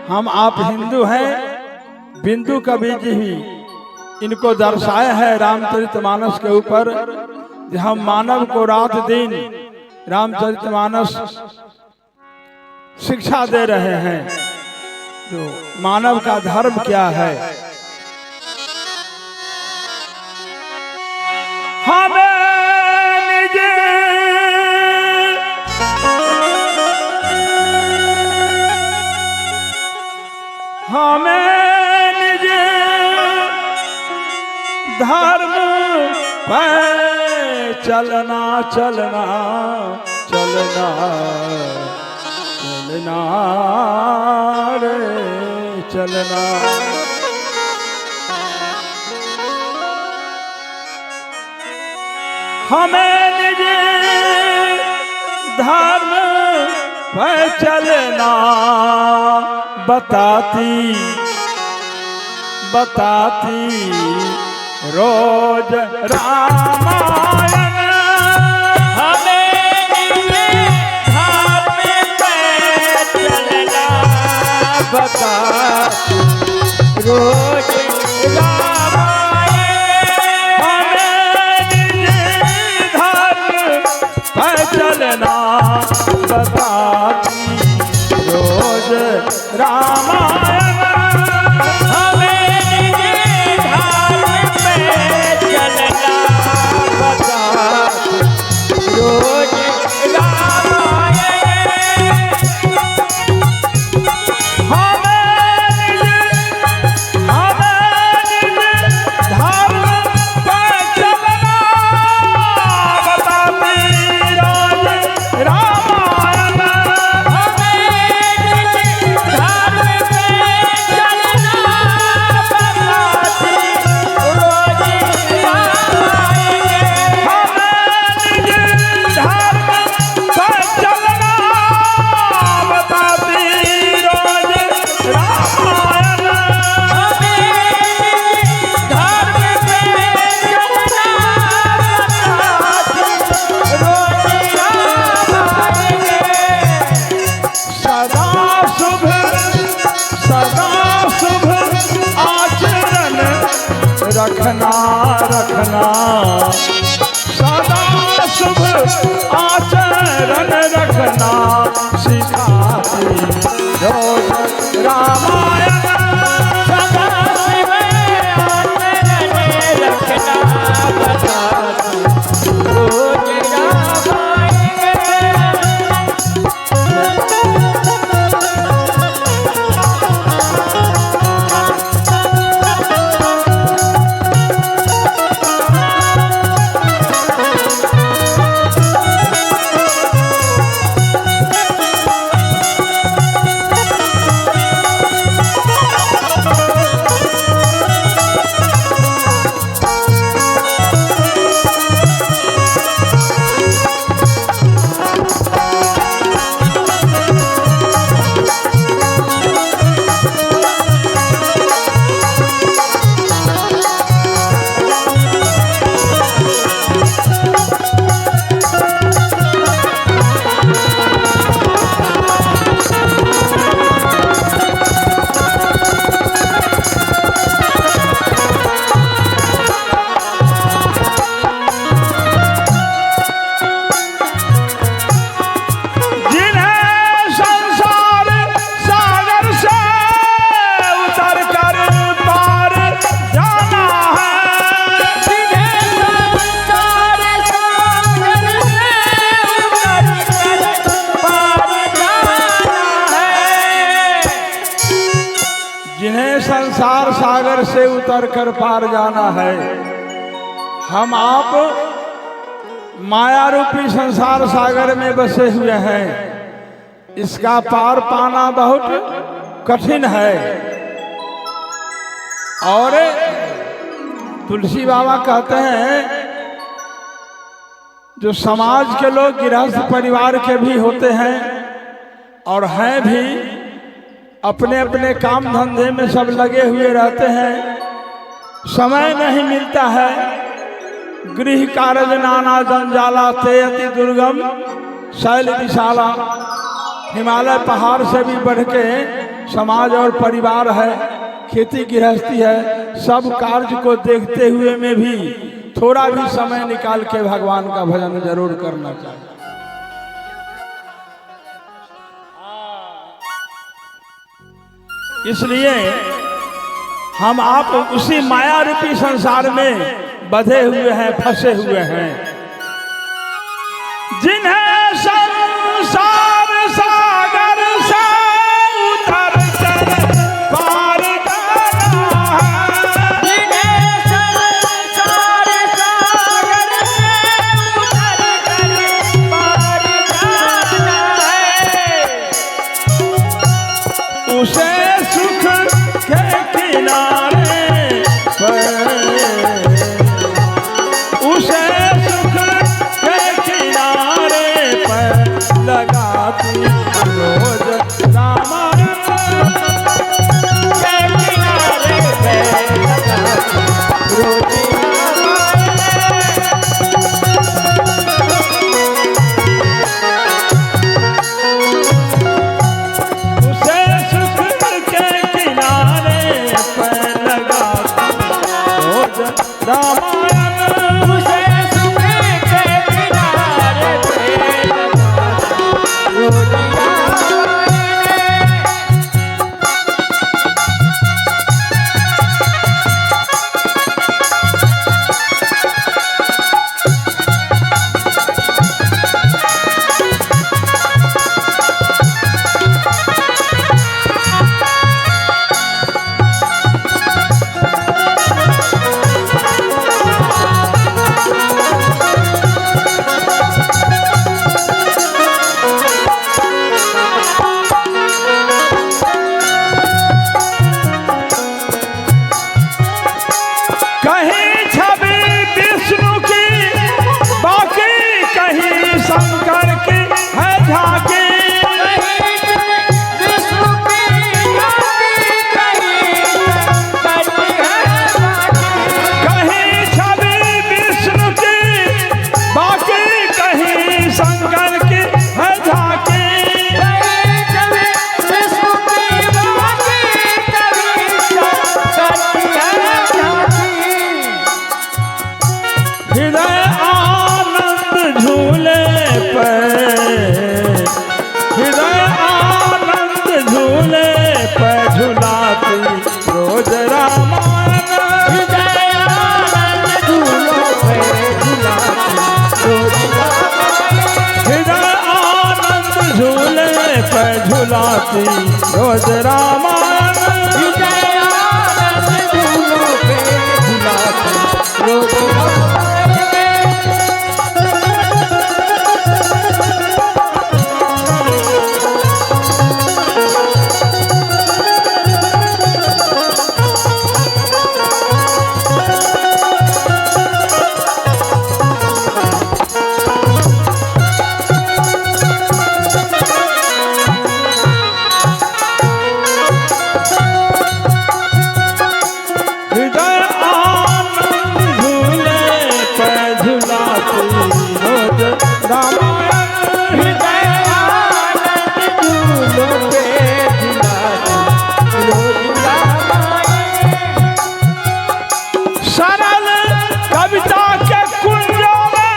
हम आप हिंदू हैं, बिंदु कवि जी ही इनको दर्शाए हैं रामचरितमानस के ऊपर। हम मानव को रात दिन रामचरितमानस शिक्षा दे रहे हैं, जो मानव का धर्म क्या है। हमें निजे धर्म पे चलना चलना चलना चलना रे चलना। हमें निज धर्म पे चलना बताती बताती रोज रामायण। हमें धर्म पे चलना बताती रोज रामायण। चलना बताती रोज रामायण। हमें धर्म पे चलना बताती रोज रामायण। रखना रखना सदा शुभ आचरण रखना सिखाती रोज रामायण। सदा शुभ आचरण रखना बताती रोज रामायण। संसार सागर से उतर कर पार जाना है। हम आप माया रूपी संसार सागर में बसे हुए हैं, इसका पार पाना बहुत कठिन है। और तुलसी बाबा कहते हैं, जो समाज के लोग गृहस्थ परिवार के भी होते हैं और हैं भी, अपने अपने काम धंधे में सब लगे हुए रहते हैं, समय नहीं मिलता है। गृह कार्य नाना जंजाला ते अति दुर्गम शैल विशाला। हिमालय पहाड़ से भी बढ़ के समाज और परिवार है, खेती गृहस्थी है, सब कार्य को देखते हुए में भी थोड़ा भी समय निकाल के भगवान का भजन जरूर करना चाहिए। इसलिए हम आप उसी माया रूपी संसार में बंधे हुए हैं, फंसे हुए हैं, जिन्हें संसार सागर से उतर कर पार करना है, जिन्हें संसार सागर से उतर कर पार जाना है, उसे सुख के किनारे पर, उसे सुख के किनारे पर लगाती रोज रामायण के किनारे पे रोज उसे सुख के किनारे पर लगाती रोज रामायण उसे सुख के किनारे पे रोज कहीं छवि विष्णु की, बाकी कहीं शंकर की है झांकी, विष्णु की जाति कहीं करती है बाकी, कहीं छवि विष्णु की, बाकी कहीं शंकर की है झांकी, कहीं कभी विष्णु की बाकी कभी करती है झांकी, हृदय आनंद झूले पर, हृदय आनंद झूले पर झुलाती रोज रामायण, हृदय आनंद झूलों पे झुलाती रोज रामायण, हृदय आनंद झूले पर झुलाती रोज रामायण, हृदय आनंद झूलों पे झुलाती रोज रामायण। हृदय आनंद झूले पर झुलाती रोज रामायण, हृदय आनंद झूलों पे झुलाती रोज रामायण। सरल कविता के कुंजों में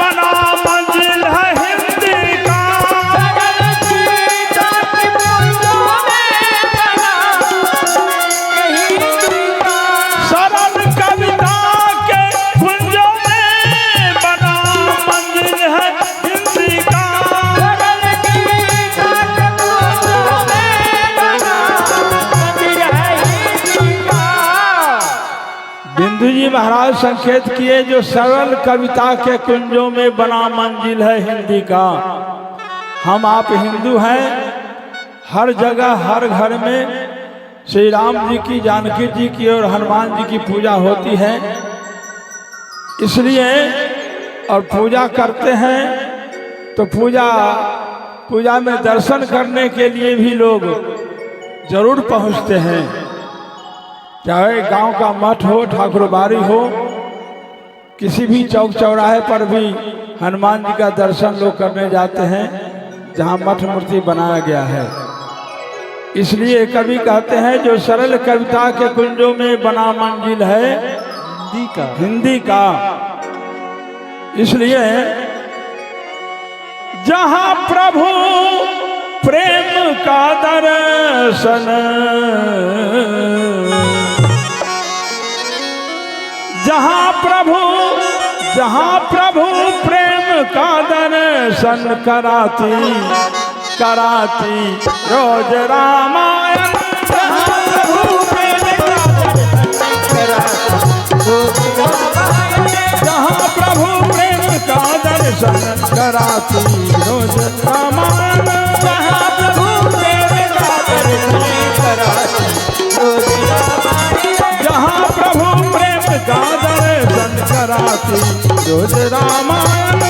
बना मंजिल है हिंदी का, सरल गीता के कुंजों में बना हिंदी का, सरल कविता के कुंजों में बना मंजिल है हिंदी का, सरल गीता के कुंजों में बना मंदिर है हिंदी का। बिंदु जी महाराज संकेत किए, जो सरल कविता के कुंजों में बना मंजिल है हिंदी का। हम आप हिंदू हैं, हर जगह हर घर में श्री राम जी की, जानकी जी की और हनुमान जी की पूजा होती है, इसलिए और पूजा करते हैं तो पूजा में दर्शन करने के लिए भी लोग जरूर पहुंचते हैं, चाहे गांव का मठ हो, ठाकुरबाड़ी हो, किसी भी चौक चौराहे पर भी हनुमान जी का दर्शन लोग करने जाते हैं जहां मठ मूर्ति बनाया गया है। इसलिए कवि कहते हैं जो सरल कविता के कुंजों में बना मंजिल है हिंदी का। इसलिए जहां प्रभु प्रेम का दर्शन, जहां प्रभु प्रेम का दर्शन कराती रोज रामायण। जहां प्रभु प्रेम का दर्शन कराती रोज रामायण। जहां प्रभु प्रेम का दर्शन कराती रोज रामायण। जहां प्रभु प्रेम का दर्शन कराती रोज रामायण।